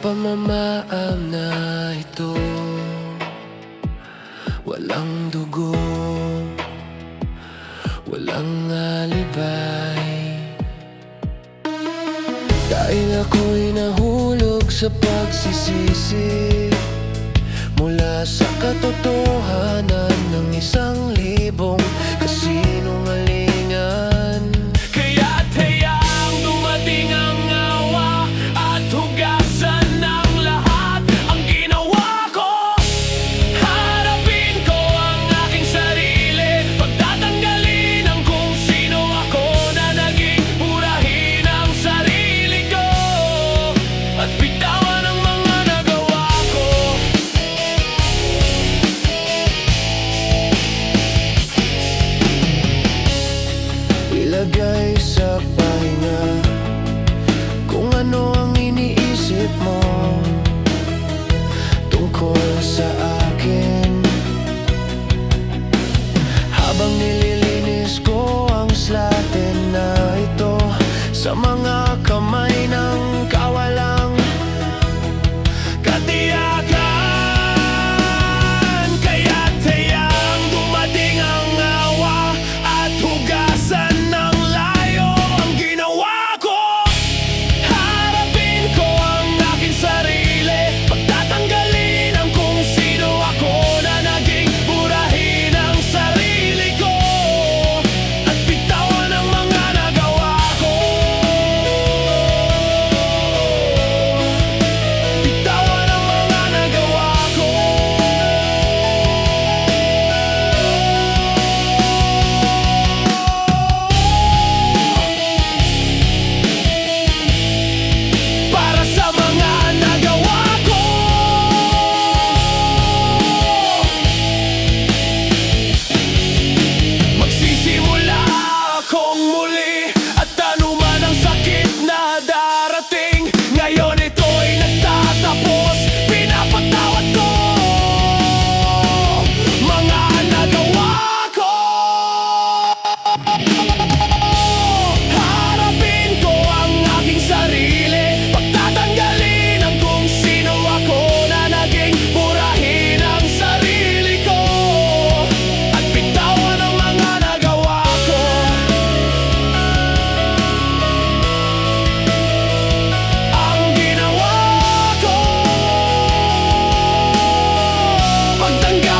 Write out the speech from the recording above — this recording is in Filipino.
pamamaam na ito, walang dugo, walang alibay. Dahil ako'y nahulog sa pagsisisi mula sa katotohanan ng 1,000 kasinungalingan. Kaya't hayaang dumating ang awa at hugasan ng lahat ang ginawa ko. Harapin ko ang aking sarili, pagtatanggalin ang kung sino ako na naging purahin ang sarili ko at bitawan ang mga nagawa ko. Ilagay sa pahinga kung ano ang iniisip mo tungkol sa akin, habang nililinis ko ang slatin na ito sa mga kamay ng kawalang katiyakan. Kaya't hayaang dumating ang awa at hugasan ng layo ang ginawa ko. Harapin ko ang aking sarili, pagtatanggalin ang kung sino ako na naging burahin ang sarili ko at bitawan ang mga nagawa ko. Bitawan ang mga nagawa ko. Para sa mga nagawa ko, magsisimula akong muli at anuman ang sakit na darating, ngayon ito'y nagtatapos, pinapatawad ko mga nagawa ko. Harapin ko ang aking sarili, pagtatanggalin ang kung sino ako na naging burahin ang sarili ko at bitawan ang mga nagawa ko. Ang ginawa ko, pagtanggal